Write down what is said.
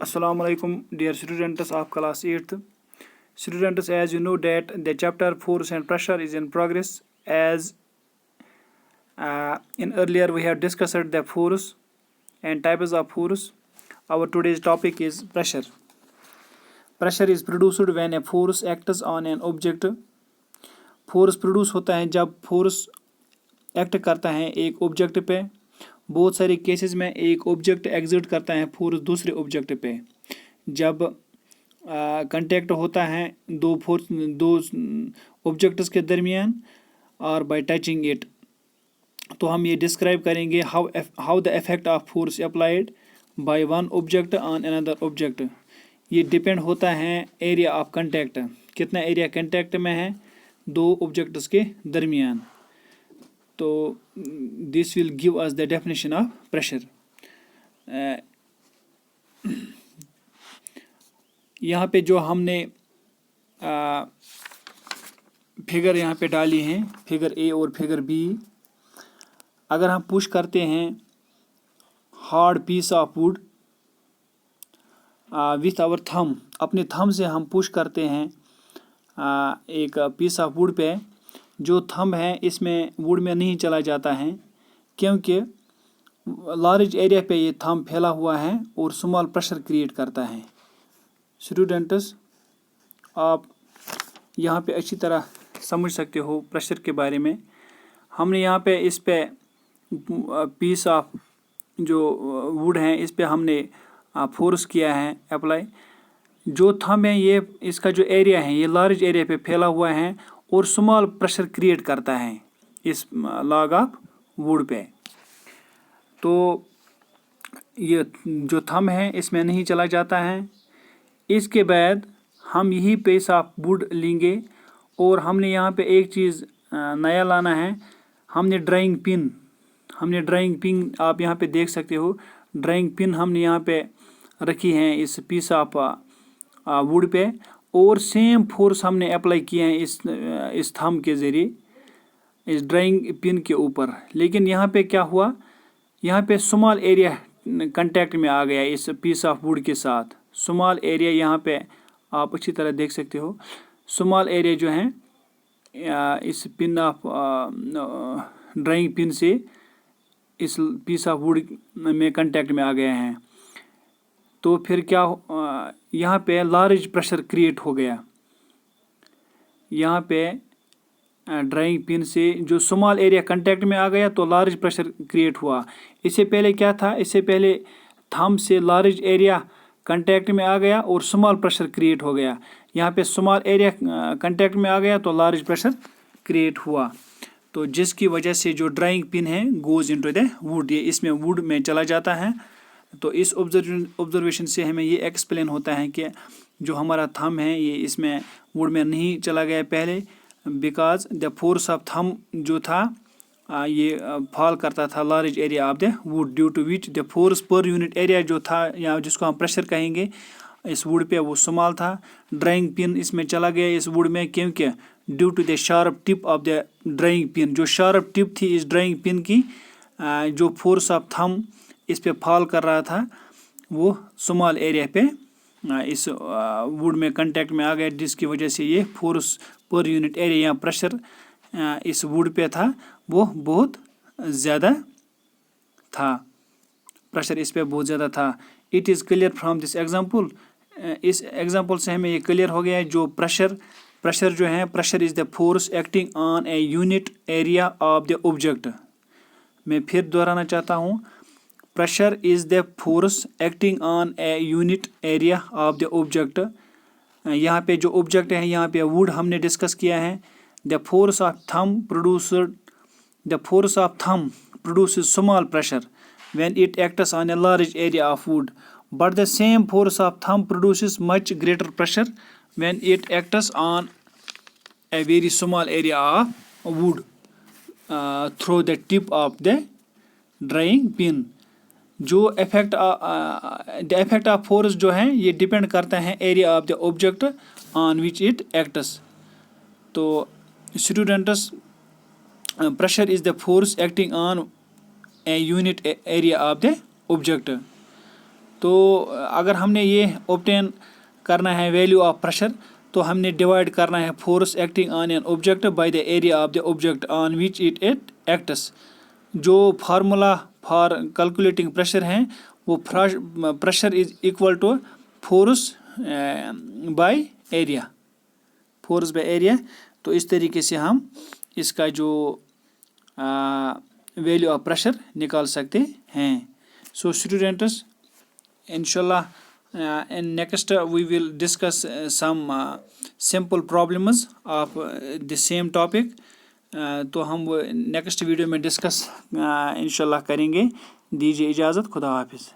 Assalamu alaikum, dear students of class 8th. Students, as you know that the chapter force and pressure is in progress. As in earlier we have discussed the force and types of force. Our today's topic is pressure. Pressure is produced when a force acts on an object. Force produce होता है जब force act करता है एक object पे. बहुत सारे cases में एक ऑब्जेक्ट एग्जिट करता है फोर्स दूसरे ऑब्जेक्ट पे. जब कांटेक्ट होता है दो ऑब्जेक्ट्स के दरमियान और बाय टचिंग इट, तो हम ये डिस्क्राइब करेंगे how the effect of force applied by one object on another object. ये डिपेंड होता है एरिया ऑफ कांटेक्ट, कितना एरिया कांटेक्ट में है दो ऑब्जेक्ट्स के दरमियान. तो this will give us the definition of pressure. यहाँ पे जो हमने फिगर यहाँ पे डाली हैं, फिगर ए और फिगर बी, अगर हम पुश करते हैं hard piece of wood with our thumb, अपने थंब से हम पुश करते हैं एक पीस ऑफ वुड पे, जो थंब है इसमें वुड में नहीं चला जाता है क्योंकि लार्ज एरिया पे ये थंब फैला हुआ है और स्मॉल प्रेशर क्रिएट करता है. स्टूडेंट्स, आप यहाँ पे अच्छी तरह समझ सकते हो प्रेशर के बारे में. हमने यहाँ पे इस पे पीस ऑफ जो वुड है इस पे हमने फोर्स किया है अप्लाई. जो थंब है ये इसका जो एरिया है ये लार्ज एरिया पे फैला हुआ है और स्मॉल प्रेशर क्रिएट करता है इस लॉग ऑफ वुड पे. तो ये जो थंब है इसमें नहीं चला जाता है. इसके बाद हम यही पीस ऑफ वुड लेंगे और हमने यहाँ पे एक चीज़ नया लाना है. हमने ड्राइंग पिन आप यहाँ पे देख सकते हो. ड्राइंग पिन हमने यहाँ पे रखी है इस पीस ऑफ वुड पे और सेम फोर्स हमने अप्लाई किए हैं इस थंब के ज़रिए इस ड्राइंग पिन के ऊपर. लेकिन यहाँ पे क्या हुआ, यहाँ पे स्मॉल एरिया कांटेक्ट में आ गया इस पीस ऑफ वुड के साथ. स्मॉल एरिया यहाँ पे आप अच्छी तरह देख सकते हो. स्मॉल एरिया जो है इस पिन ऑफ ड्राइंग पिन से इस पीस ऑफ वुड में कांटेक्ट में आ गए हैं. तो फिर क्या यहाँ पे लार्ज प्रेशर क्रिएट हो गया. यहाँ पे ड्राइंग पिन से जो स्मॉल एरिया कांटेक्ट में आ गया तो लार्ज प्रेशर क्रिएट हुआ. इससे पहले क्या था, इससे पहले थंब से लार्ज एरिया कांटेक्ट में आ गया और स्मॉल प्रेशर क्रिएट हो गया. यहाँ पे स्मॉल एरिया कांटेक्ट में आ गया तो लार्ज प्रेशर क्रिएट हुआ. तो जिसकी वजह से जो ड्राइंग पिन है गोज इनटू द वुड, ये इसमें वुड में चला जाता है. तो इस ऑब्जर्वेशन से हमें ये एक्सप्लेन होता है कि जो हमारा थंब है ये इसमें वुड में नहीं चला गया पहले, because the force of thumb जो था ये फॉल करता था large area of the wood, due to which the force per unit area जो था या जिसको हम प्रेशर कहेंगे इस वुड पे वो स्मॉल था. ड्राइंग पिन इसमें चला गया इस वुड में क्योंकि due to the sharp tip of the drawing pin, जो शार्प टिप थी इस ड्राइंग पिन की, जो फोर्स ऑफ थंब इस पे फॉल कर रहा था वो स्मॉल एरिया पे इस वुड में कांटेक्ट में आ गया, जिसकी वजह से ये फोर्स पर यूनिट एरिया या प्रेशर इस वुड पे था वो बहुत ज़्यादा था. प्रेशर इस पे बहुत ज़्यादा था. It is clear from this example. इस एग्जांपल से हमें ये क्लियर हो गया है जो प्रेशर जो है, pressure is the force acting on a unit area of the object. मैं फिर दोहराना चाहता हूँ, pressure is the force acting on a unit area of the object. यहाँ पे जो ऑब्जेक्ट है यहाँ पे वुड हमने डिस्कस किया है. The force of thumb produces small pressure when it acts on a large area of wood, but the same force of thumb produces much greater pressure when it acts on a very small area of wood through the tip of the drying pin. जो the effect of force जो है ये depend करता है area of the object on which it acts. तो students, pressure is the force acting on a unit area of the object. تو اگر ہم نے یہ اوبٹین کرنا ہے ویلیو آف پریشر تو ہم نے ڈیوائڈ کرنا ہے force acting on an object by the area of the object on which it acts. جو فارمولا فار کیلکولیٹنگ پریشر ہیں وہ pressure is equal to force by area, force by area. تو اس طریقے سے ہم اس کا جو ویلیو آف پریشر نکال سکتے ہیں. سو اسٹوڈنٹس انشاءاللہ in next we will discuss some simple problems of the same topic. تو ہم وہ نیکسٹ ویڈیو میں ڈسکس انشاءاللہ کریں گے. دیجیے اجازت. خدا حافظ.